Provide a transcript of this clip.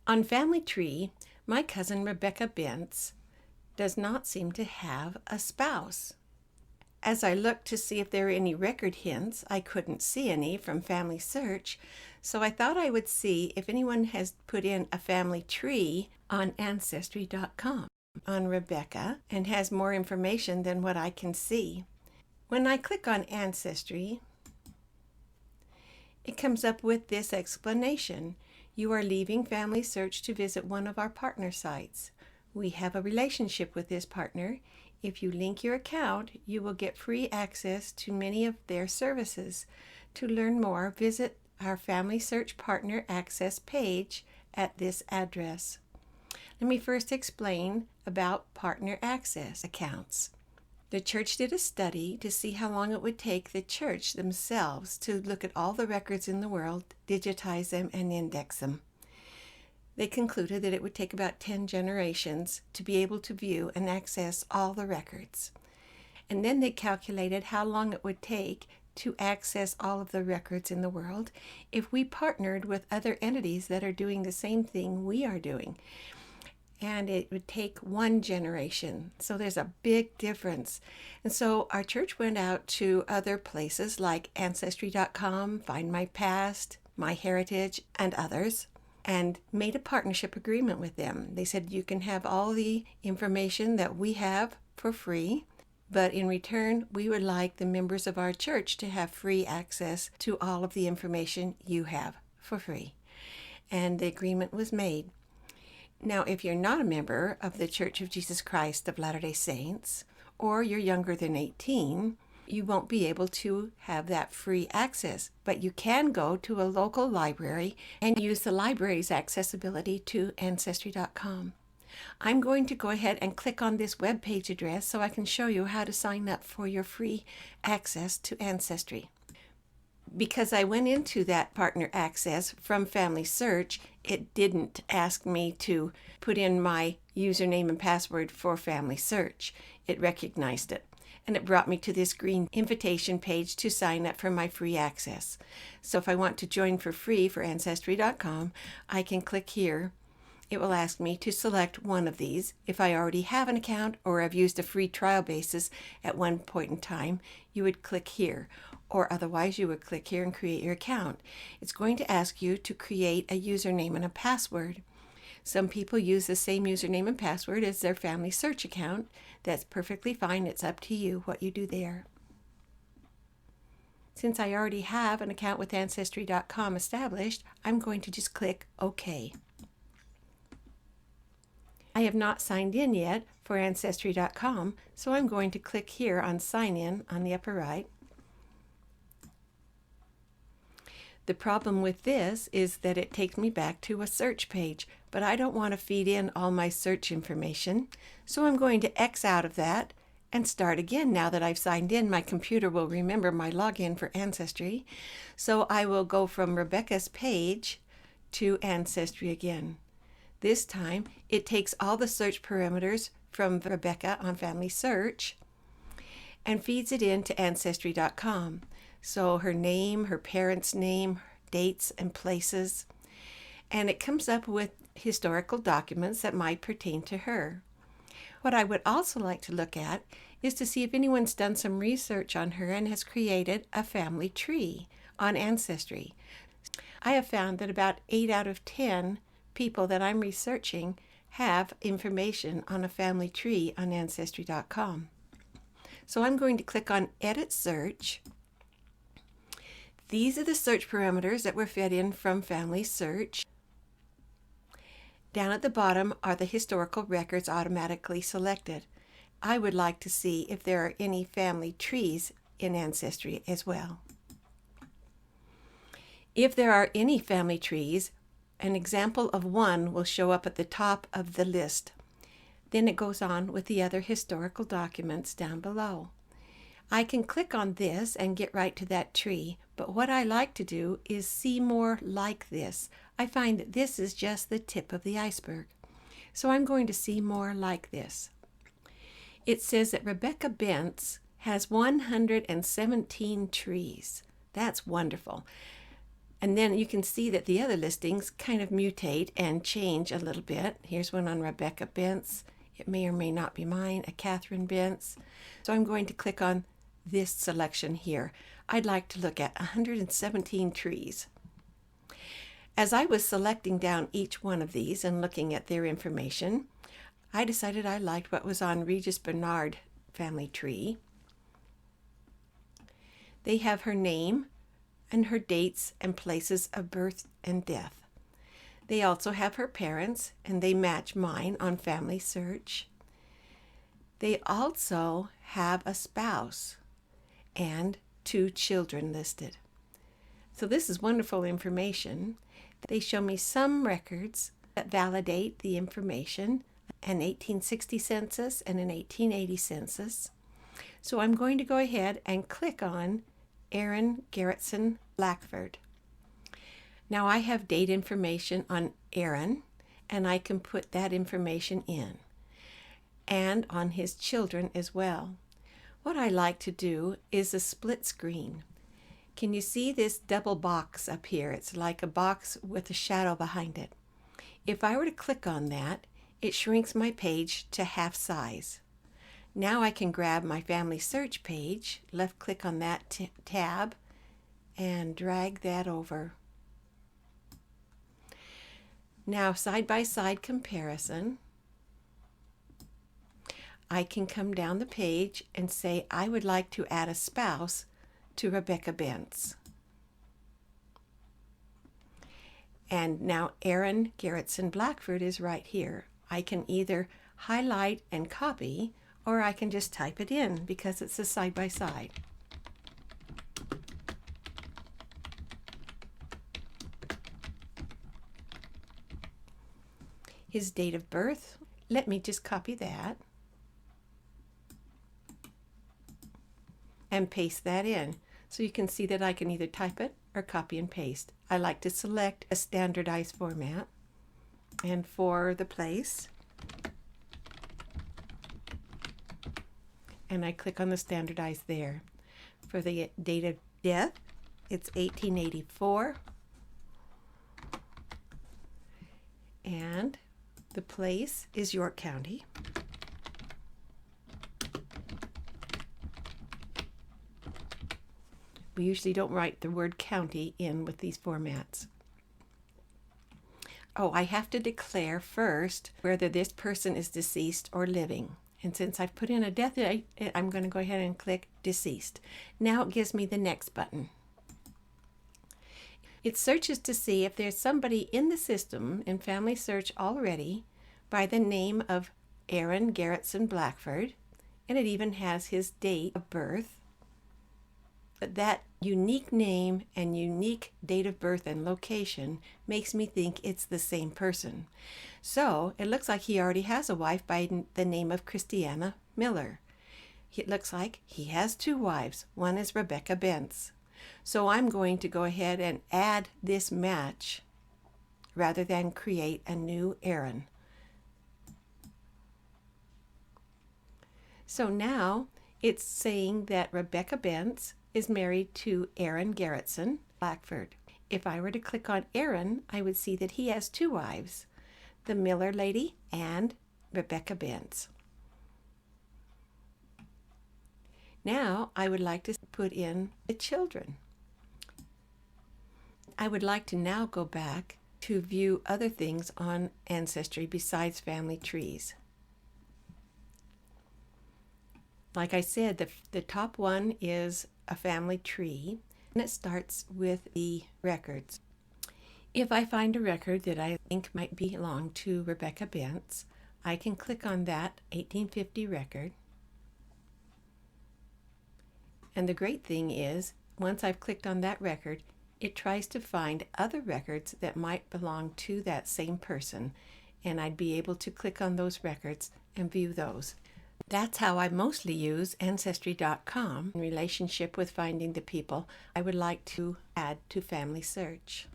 On Family Tree, my cousin Rebecca Bentz does not seem to have a spouse. As I looked to see if there were any record hints, I couldn't see any from Family Search, so I thought I would see if anyone has put in a family tree on Ancestry.com on Rebecca and has more information than what I can see. When I click on Ancestry, it comes up with this explanation. You are leaving Family Search to visit one of our partner sites. We have a relationship with this partner. If you link your account, you will get free access to many of their services. To learn more, visit our Family Search Partner Access page at this address. Let me first explain about Partner Access accounts. The church did a study to see how long it would take the church themselves to look at all the records in the world, digitize them, and index them. They concluded that it would take about 10 generations to be able to view and access all the records. And then they calculated how long it would take to access all of the records in the world if we partnered with other entities that are doing the same thing we are doing. And it would take 1 generation. So there's a big difference. And so our church went out to other places like Ancestry.com, Find My Past, My Heritage, and others, and made a partnership agreement with them. They said, you can have all the information that we have for free, but in return, we would like the members of our church to have free access to all of the information you have for free. And the agreement was made. Now, if you're not a member of the Church of Jesus Christ of Latter-day Saints, or you're younger than 18, you won't be able to have that free access, but you can go to a local library and use the library's accessibility to Ancestry.com. I'm going to go ahead and click on this web page address so I can show you how to sign up for your free access to Ancestry. Because I went into that partner access from Family Search, it didn't ask me to put in my username and password for Family Search. It recognized it, and it brought me to this green invitation page to sign up for my free access. So if I want to join for free for Ancestry.com, I can click here. It will ask me to select one of these. If I already have an account or have used a free trial basis at one point in time, you would click here, or otherwise you would click here and create your account. It's going to ask you to create a username and a password. Some people use the same username and password as their Family Search account. That's perfectly fine. It's up to you what you do there. Since I already have an account with Ancestry.com established, I'm going to just click OK. I have not signed in yet for Ancestry.com, so I'm going to click here on Sign In on the upper right. The problem with this is that it takes me back to a search page, but I don't want to feed in all my search information, so I'm going to X out of that and start again. Now that I've signed in, my computer will remember my login for Ancestry, so I will go from Rebecca's page to Ancestry again. This time, it takes all the search parameters from Rebecca on Family Search and feeds it into Ancestry.com. So her name, her parents' name, dates and places, and it comes up with historical documents that might pertain to her. What I would also like to look at is to see if anyone's done some research on her and has created a family tree on Ancestry. I have found that about 8 out of 10 people that I'm researching have information on a family tree on Ancestry.com. So I'm going to click on Edit Search. These are the search parameters that were fed in from Family Search. Down at the bottom are the historical records automatically selected. I would like to see if there are any family trees in Ancestry as well. If there are any family trees, an example of one will show up at the top of the list. Then it goes on with the other historical documents down below. I can click on this and get right to that tree, but what I like to do is see more like this. I find that this is just the tip of the iceberg. So I'm going to see more like this. It says that Rebecca Bentz has 117 trees. That's wonderful. And then you can see that the other listings kind of mutate and change a little bit. Here's one on Rebecca Bentz. It may or may not be mine, a Catherine Bentz. So I'm going to click on this selection here. I'd like to look at 117 trees. As I was selecting down each one of these and looking at their information, I decided I liked what was on Regis Bernard family tree. They have her name and her dates and places of birth and death. They also have her parents, and they match mine on Family Search. They also have a spouse and 2 children listed. So this is wonderful information. They show me some records that validate the information, an 1860 census and an 1880 census. So I'm going to go ahead and click on Aaron Garrettson Blackford. Now I have date information on Aaron, and I can put that information in, and on his children as well. What I like to do is a split screen. Can you see this double box up here? It's like a box with a shadow behind it. If I were to click on that, it shrinks my page to half size. Now I can grab my Family Search page, left click on that tab, and drag that over. Now side-by-side comparison. I can come down the page and say I would like to add a spouse to Rebecca Bentz. And now Aaron Garrettson Blackford is right here. I can either highlight and copy, or I can just type it in because it's a side-by-side. His date of birth, let me just copy that and paste that in. So you can see that I can either type it or copy and paste. I like to select a standardized format, and for the place, and I click on the standardized there. For the date of death, it's 1884. And the place is York County. We usually don't write the word county in with these formats. Oh, I have to declare first whether this person is deceased or living. And since I've put in a death date, I'm going to go ahead and click deceased. Now it gives me the next button. It searches to see if there's somebody in the system in Family Search already by the name of Aaron Garrettson Blackford, and it even has his date of birth. But that unique name and unique date of birth and location makes me think it's the same person. So it looks like he already has a wife by the name of Christiana Miller. It looks like he has 2 wives. One is Rebecca Bentz. So I'm going to go ahead and add this match rather than create a new Aaron. So now it's saying that Rebecca Bentz is married to Aaron Garrettson Blackford. If I were to click on Aaron, I would see that he has 2 wives, the Miller lady and Rebecca Bentz. Now I would like to put in the children. I would like to now go back to view other things on Ancestry besides family trees. Like I said, the top one is a family tree, and it starts with the records. If I find a record that I think might belong to Rebecca Bentz, I can click on that 1850 record. And the great thing is, once I've clicked on that record, it tries to find other records that might belong to that same person, and I'd be able to click on those records and view those. That's how I mostly use Ancestry.com in relationship with finding the people I would like to add to Family Search.